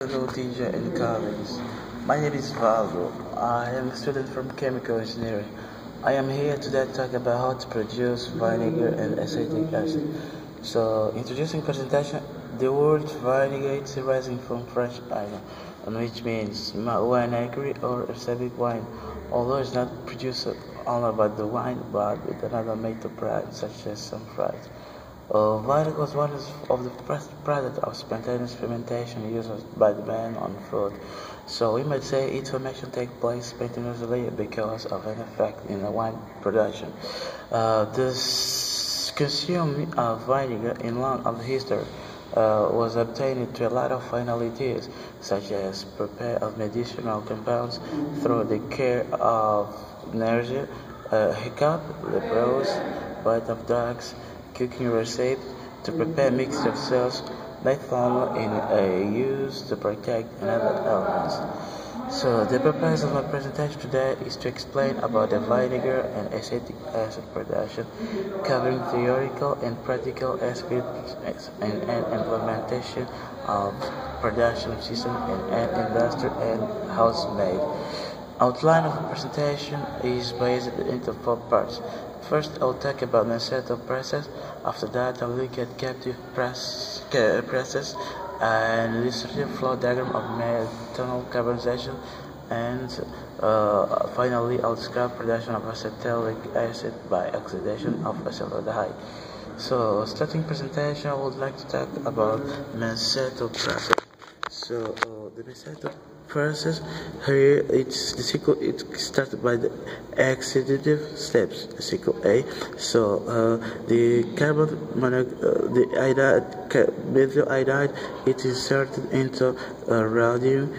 Hello, teacher and colleagues. My name is Valdo. I am a student from chemical engineering. I am here today to talk about how to produce vinegar and acetic acid. So, introducing presentation, the word vinegar is arising from French vino, which means vinegar or acetic wine, although it's not produced only by the wine but with another metal product such as some fries. Vinegar was one of the first products of spontaneous fermentation used by the man on food. So we might say its formation takes place spontaneously because of an effect in the wine production. This consume of vinegar in long of history was obtained to a lot of finalities, such as prepare of medicinal compounds through the care of nausea, hiccup, leprosy, bite of dogs, cooking recipe to prepare mixture of cells methanol in a use to protect another elements. So the purpose of my presentation today is to explain about the vinegar and acetic acid production, covering theoretical and practical aspects and implementation of production system in industry and house-made. Outline of the presentation is based into 4 parts. First, I'll talk about the setup process. After that, I'll look at captive process and illustrative flow diagram of methanol carbonization, and finally, I'll describe production of acetic acid by oxidation of acetaldehyde. So, starting presentation, I would like to talk about Maceto process. So, the Maceto process here, it's the cycle. It started by the oxidative steps, cycle A. So the the methyl iodide, it is inserted into rhodium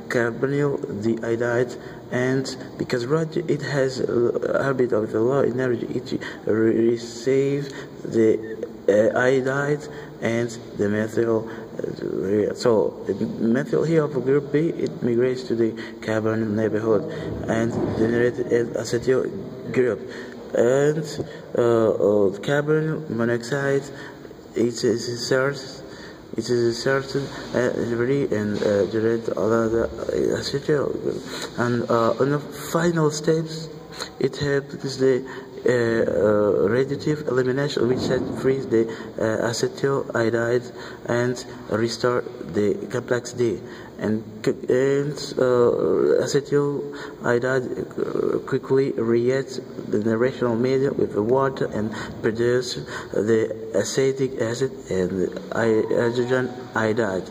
carbonyl iodide, and because rhodium it has a habit of the low energy, it receives the iodide and the methyl. So the methyl here of group B, it migrates to the carbon neighborhood and generated an acetyl group, and carbon monoxide it is inserted and generate another acetyl group, and on the final steps it happens the radiative elimination, which set free the acetyl iodide and restore the complex D, and acetyl iodide quickly reacts the rational medium with the water and produce the acetic acid and the hydrogen iodide.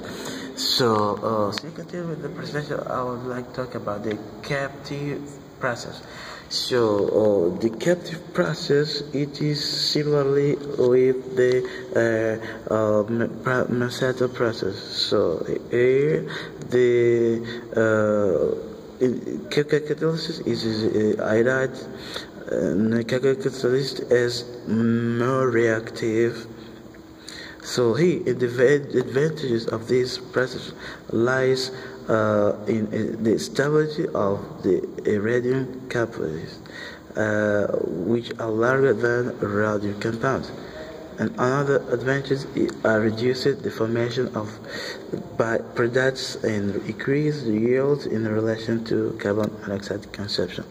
So, to continue with the presentation, I would like to talk about the captive process. So the captive process, it is similarly with the Maceto process. So here the catalysis is iodide, and catalyst is more reactive. So here the advantages of this process lies in the stability of the radium couplings, which are larger than radium compounds. And another advantage are reduced the formation of byproducts and increase the yield in relation to carbon monoxide consumption.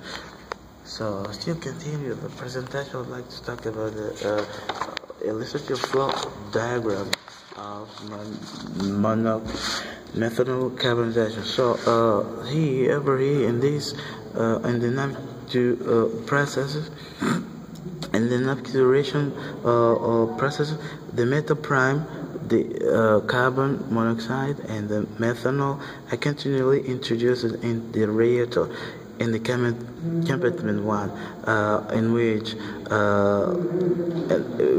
So, still continue the presentation, I would like to talk about the illustrative flow diagram of methanol carbonization. So over here in this in the NAP2 processes, in the NAP-duration process, the metal prime, the carbon monoxide and the methanol are continually introduced in the reactor in the compartment 1, in which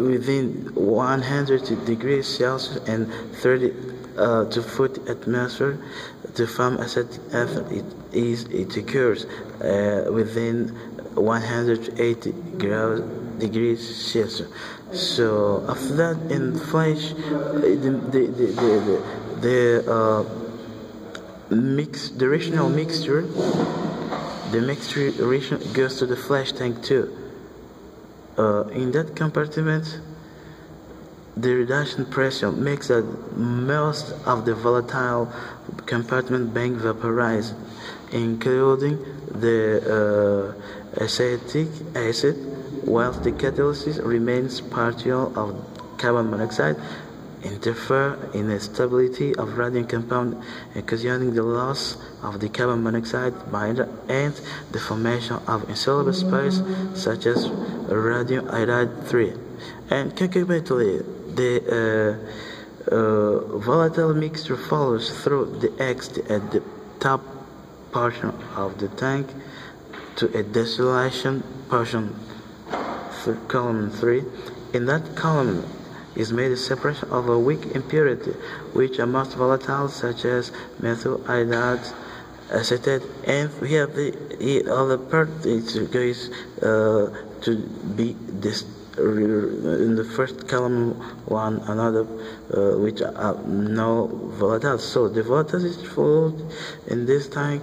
within 100 degrees Celsius and 30 to 40 atmosphere to form acetic acid, it occurs within 180 degrees Celsius. So after that, in flash, the rational mixture. The mixture goes to the flash tank too. In that compartment, the reduction pressure makes that most of the volatile compartment being vaporized, including the acetic acid, whilst the catalysis remains partial of carbon monoxide, interfere in the stability of radium compound, occasioning the loss of the carbon monoxide binder and the formation of insoluble space such as radium iodide 3. And concomitantly, the volatile mixture follows through the exit at the top portion of the tank to a distillation portion, column 3. In that column is made a separation of a weak impurity, which are most volatile, such as methyl iodide, acetate, and we have the other part it goes to be this in the first column one another which are no volatile. So the volatile is full in this tank,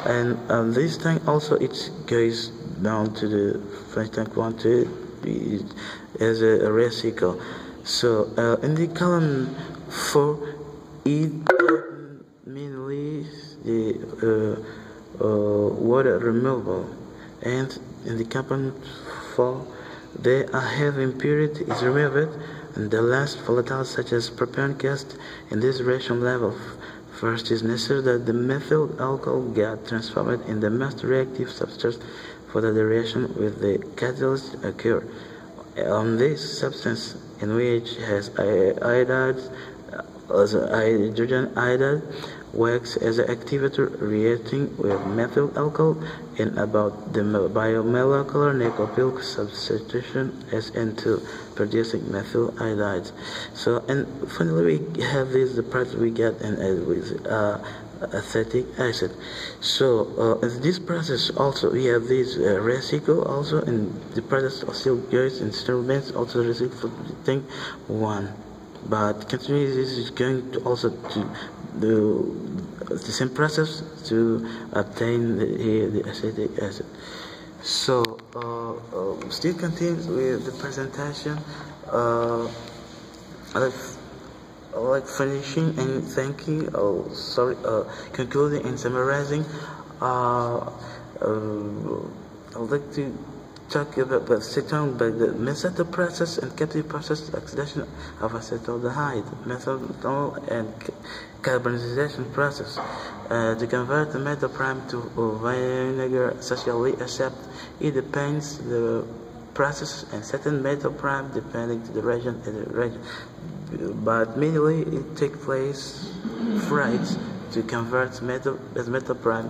and this tank also it goes down to the first tank 1 2 as a recycle. So in the column 4 it mainly the water removal, and in the component 4 the heavy impurity is removed, and the last volatile such as propane gas in this reaction level. First, it is necessary that the methyl alcohol get transformed in the most reactive substance for that the reaction with the catalyst occur. On this substance, in which has iodide, hydrogen iodide, works as an activator reacting with methyl alcohol in about the biomolecular nucleophile substitution SN2, producing methyl iodide. So, and finally we have the part we get in with acetic acid. So in this process also we have this recycle also, in the process still goes instruments also recycle for thing 1, but continuously this is going to also to do the same process to obtain the acetic acid. So still continues with the presentation, like finishing and thanking, concluding and summarizing. I would like to talk about the methyl process and captive process oxidation of acetaldehyde, methanol, and carbonization process to convert the metal prime to vinegar socially accept. It depends the process and certain metal prime depending to the region and the region, but mainly it takes place right to convert metal prime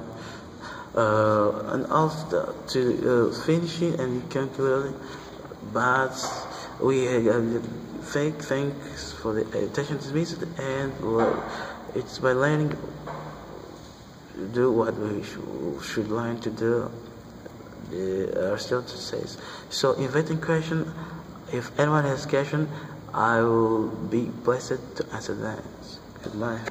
and also to finishing and concluding. But we thanks for the attention to this, and it's by learning do what we should learn to do. Aristotle says. So, inviting question. If anyone has question, I will be blessed to answer that. Goodbye.